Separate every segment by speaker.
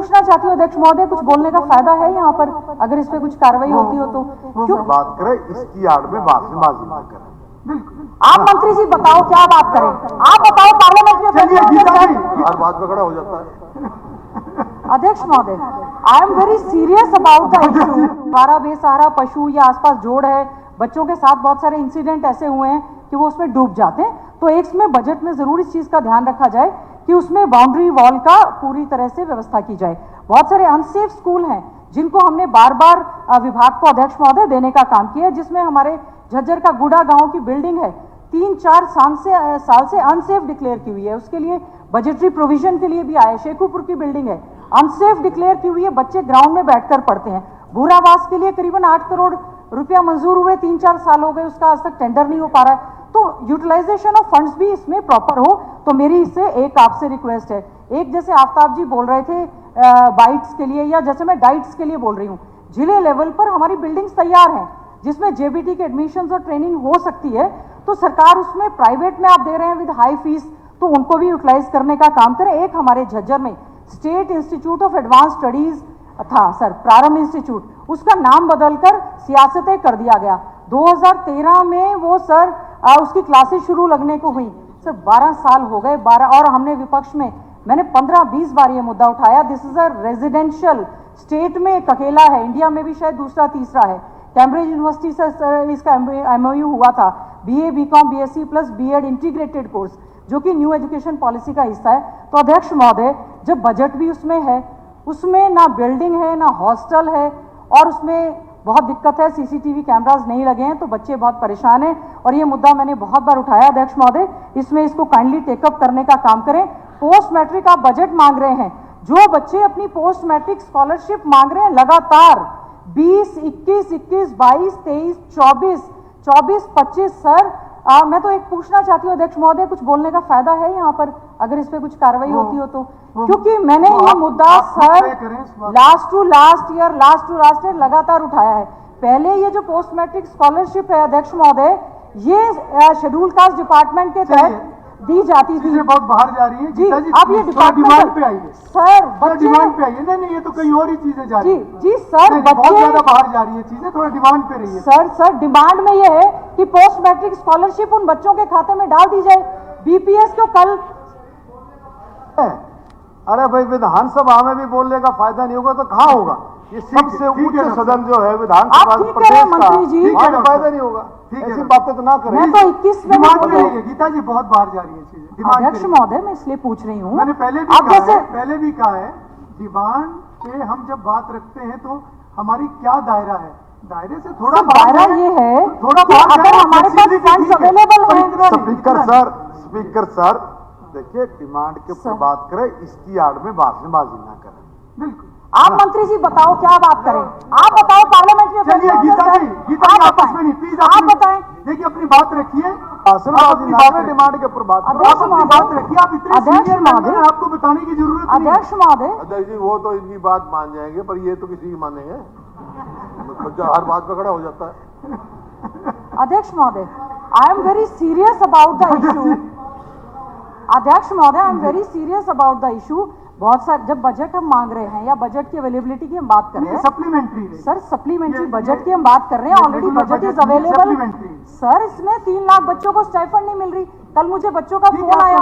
Speaker 1: पूछना चाहती हूँ अध्यक्ष महोदय, कुछ बोलने का फायदा है यहाँ पर अगर इस पे कुछ कार्रवाई होती हो तो? क्यों
Speaker 2: बात करें इसकी आड़ में बाजी ना करें।
Speaker 1: आप मंत्री जी बताओ क्या बात करें, आप बताओ पार्लियामेंट में
Speaker 2: हर बात पे खड़ा हो जाता है।
Speaker 1: अध्यक्ष महोदय, I am very serious about the issue. हमारा बेसहारा पशु या आसपास जोड़ है, बच्चों के साथ बहुत सारे इंसिडेंट ऐसे हुए हैं कि वो उसमें डूब जाते हैं, तो एक इसमें बजट में जरूर इस चीज का ध्यान रखा जाए कि उसमें बाउंड्री वॉल का पूरी तरह से व्यवस्था की जाए। बहुत सारे अनसेफ स्कूल हैं जिनको हमने बार बार विभाग को अध्यक्ष महोदय देने का काम किया है, जिसमें हमारे झज्जर का गुड़ा गांव की बिल्डिंग है 3-4 साल से अनसेफ डिक्लेयर की हुई है, उसके लिए बजटरी प्रोविजन के लिए भी आए। शेखुपुर की बिल्डिंग है, अनसेफ डिक्लेयर की हुई है, बच्चे ग्राउंड में बैठकर पढ़ते हैं। भूरावास के लिए करीबन 8 करोड़ रुपया मंजूर हुए, 3-4 साल हो गए, उसका आज तक टेंडर नहीं हो पा रहा है। तो यूटिलाइजेशन ऑफ फंड्स भी इसमें प्रॉपर हो, तो मेरी इससे एक आपसे रिक्वेस्ट है। एक जैसे आफ्ताब जी बोल रहे थे बाइट्स के लिए, या जैसे मैं डाइट्स के लिए बोल रही हूँ, जिले लेवल पर हमारी बिल्डिंग्स तैयार हैं जिसमें जेबीटी के एडमिशंस और ट्रेनिंग हो सकती है, तो सरकार उसमें प्राइवेट में आप दे रहे हैं विद हाई फीस, तो उनको भी यूटिलाइज करने का काम करें। एक हमारे झज्जर में state institute of advance studies था सर, प्रारंभ इंस्टीट्यूट, उसका नाम बदलकर सियासतें कर दिया गया। 2013 में वो सर उसकी क्लासेस शुरू लगने को हुई सर, 12 साल हो गए, 12, और हमने विपक्ष में मैंने 15-20 बार ये मुद्दा उठाया। This is a residential, state में एक अकेला है, इंडिया में भी शायद दूसरा तीसरा है। कैम्ब्रिज यूनिवर्सिटी से इसका MOU हुआ था, BA BCom BSc plus B.Ed integrated course, जो कि न्यू एजुकेशन पॉलिसी का हिस्सा है। तो अध्यक्ष महोदय, जब बजट भी उसमें है, उसमें ना बिल्डिंग है ना हॉस्टल है, और उसमें बहुत दिक्कत है, CCTV कैमरास नहीं लगे हैं, तो बच्चे बहुत परेशान हैं, और ये मुद्दा मैंने बहुत बार उठाया अध्यक्ष महोदय, इसमें इसको काइंडली टेकअप करने का काम करें। पोस्ट मैट्रिक आप बजट मांग रहे हैं, जो बच्चे अपनी पोस्ट मैट्रिक स्कॉलरशिप मांग रहे हैं लगातार 20, 21, 22, 23, 24, 25 सर, मैं तो एक पूछना चाहती हूँ अध्यक्ष महोदय, कुछ बोलने का फायदा है यहाँ पर अगर इस पे कुछ कार्रवाई होती हो तो? क्योंकि मैंने ये मुद्दा sir last to last year लगातार उठाया है। पहले ये जो पोस्ट मैट्रिक स्कॉलरशिप है अध्यक्ष महोदय, ये शेड्यूल कास्ट डिपार्टमेंट के तहत दी जाती थी,
Speaker 3: बहुत बाहर जा रही है
Speaker 1: जी, अब ये डिपार्टमेंट
Speaker 3: पे आई है
Speaker 1: सर, बच्चे
Speaker 3: डिमांड पे आई है। नहीं, ये तो कई और ही चीजें जा रही है
Speaker 1: जी सर,
Speaker 3: बहुत ज्यादा बाहर जा रही है चीजें, थोड़ा डिमांड पे रही है
Speaker 1: सर डिमांड में ये है कि पोस्ट मैट्रिक स्कॉलरशिप उन बच्चों के खाते में डाल दी जाए। BPS को कल,
Speaker 2: अरे भाई, विधानसभा में भी बोलने का फायदा नहीं होगा तो कहाँ होगा? ये सबसे उच्च सदन जो है विधानसभा प्रदेश
Speaker 1: मंत्री जी,
Speaker 2: का, फायदा नहीं होगा। ऐसी बातें तो ना करें।
Speaker 1: मैं तो 21 में
Speaker 3: गीता जी बहुत बाहर जा रही है चीजें।
Speaker 1: अध्यक्ष महोदय, मैं इसलिए पूछ रही हूँ,
Speaker 3: मैंने पहले भी कहा है डिमांड पे हम जब बात रखते हैं तो हमारी क्या दायरा है, दायरे से थोड़ा
Speaker 1: दायरा ये है
Speaker 3: थोड़ा
Speaker 1: कि अगर हमारे पास फंड्स अवेलेबल है।
Speaker 2: स्पीकर सर देखिए, डिमांड के ऊपर बात करें, इसकी आड़ में बाजी ना करें।
Speaker 3: बिल्कुल,
Speaker 1: आप मंत्री जी बताओ क्या बात करें, आप बताओ पार्लियामेंट में।
Speaker 3: चलिए गीता जी आपस में नहीं, प्लीज
Speaker 1: आप बताएं,
Speaker 3: देखिए अपनी बात रखिए,
Speaker 2: डिमांड के ऊपर बात
Speaker 3: आप अपनी बात रखिए। आप इतने सीनियर मेंबर हैं, आपको बताने की जरूरत नहीं।
Speaker 1: अध्यक्ष महोदय,
Speaker 2: अध्यक्ष जी वो तो इनकी बात मान जाएंगे, पर ये तो किसी की मानेंगे, हर बात पे खड़ा हो जाता है।
Speaker 1: अध्यक्ष महोदय, I am very serious about the issue. अध्यक्ष महोदय, I am very serious about the issue. बहुत सारे जब बजट हम मांग रहे हैं या बजट की अवेलेबिलिटी की हम बात कर रहे हैं,
Speaker 3: सप्लीमेंट्री
Speaker 1: सर, सप्लीमेंटरी बजट की हम बात कर रहे हैं, already budget is available sir. इसमें 3 लाख बच्चों को स्टाइफंड नहीं मिल रही। कल मुझे बच्चों का फोन आया,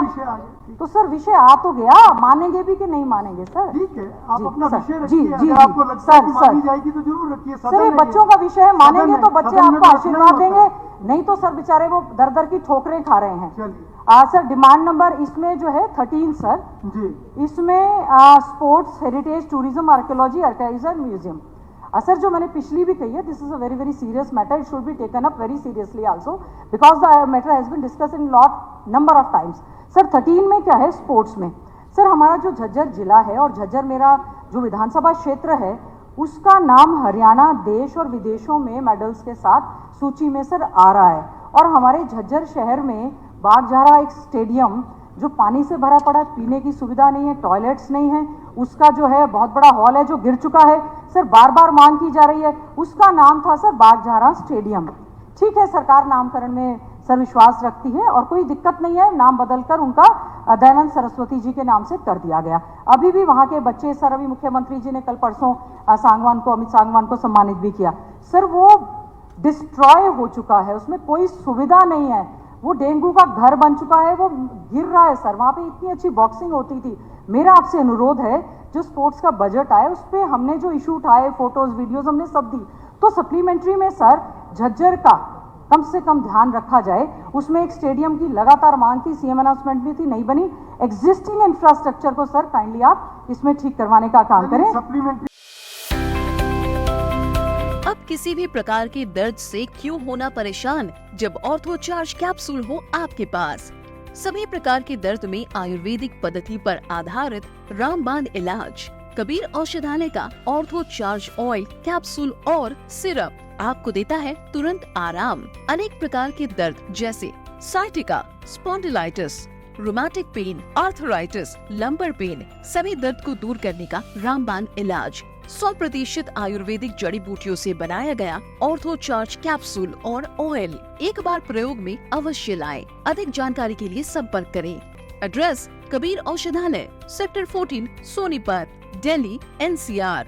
Speaker 1: तो सर विषय आ तो गया, मानेंगे भी कि नहीं मानेंगे सर?
Speaker 3: ठीक है, आप अपना विषय
Speaker 1: जी
Speaker 3: रखिए,
Speaker 1: जी
Speaker 3: अगर आपको लगता है कि मानी जाएगी तो जरूर रखिए।
Speaker 1: सर ये बच्चों का विषय है, मानेंगे तो बच्चे आपको आशीर्वाद देंगे, नहीं तो सर बेचारे वो दर दर की ठोकरें खा रहे हैं। सर डिमांड नंबर इसमें जो है 13 सर
Speaker 3: जी,
Speaker 1: इसमें sports, heritage, tourism, archaeology, archives and museum. Sir जो मैंने पिछली भी कही है, this is a very very serious matter, it should be taken up very seriously also because the matter has been discussed in lot number of times. Sir 13 में क्या है sports में, सर हमारा जो झज्जर जिला है और झज्जर मेरा जो विधानसभा क्षेत्र है, उसका नाम हरियाणा देश और विदेशों में मेडल्स के साथ सूची में सर आ रहा है। और हमारे झज्जर शहर में बागजारा एक स्टेडियम जो पानी से भरा पड़ा, पीने की सुविधा नहीं है, टॉयलेट्स नहीं है, उसका जो है बहुत बड़ा हॉल है जो गिर चुका है सर, बार बार मांग की जा रही है, उसका नाम था सर बागजारा स्टेडियम। ठीक है, सरकार नामकरण में सर विश्वास रखती है और कोई दिक्कत नहीं है, नाम बदलकर उनका दयानंद सरस्वती जी के नाम से कर दिया गया। अभी भी वहाँ के बच्चे सर, अभी मुख्यमंत्री जी ने कल परसों अमित सांगवान को सम्मानित भी किया। सर वो डिस्ट्रॉय हो चुका है, उसमें कोई सुविधा नहीं है, वो डेंगू का घर बन चुका है, वो गिर रहा है सर। वहाँ पे इतनी अच्छी बॉक्सिंग होती थी। मेरा आपसे अनुरोध है, जो स्पोर्ट्स का बजट आए उस पर हमने जो इशू उठाए, फोटोज वीडियोज हमने सब दी, तो सप्लीमेंट्री में सर झज्जर का कम से कम ध्यान रखा जाए। उसमें एक स्टेडियम की लगातार मांग थी, सीएम अनाउंसमेंट भी थी, नहीं बनी। एग्जिस्टिंग इंफ्रास्ट्रक्चर को सर काइंडली आप इसमें ठीक करवाने का काम करें।
Speaker 3: सप्लीमेंट्री
Speaker 4: अब किसी भी प्रकार के दर्द से क्यों होना परेशान, जब ऑर्थो चार्ज कैप्सूल हो आपके पास। सभी प्रकार के दर्द में आयुर्वेदिक पद्धति पर आधारित रामबाण इलाज। कबीर औषधालय का ऑर्थो चार्ज ऑयल कैप्सूल और सिरप आपको देता है तुरंत आराम। अनेक प्रकार के दर्द जैसे sciatica, spondylitis, rheumatic pain, arthritis, lumbar pain, सभी दर्द को दूर करने का रामबाण इलाज 100% आयुर्वेदिक जड़ी बूटियों से बनाया गया ऑर्थो चार्ज कैप्सूल और ऑयल एक बार प्रयोग में अवश्य लाएं। अधिक जानकारी के लिए संपर्क करें। एड्रेस: कबीर औषधालय, सेक्टर 14, सोनीपत, दिल्ली, NCR।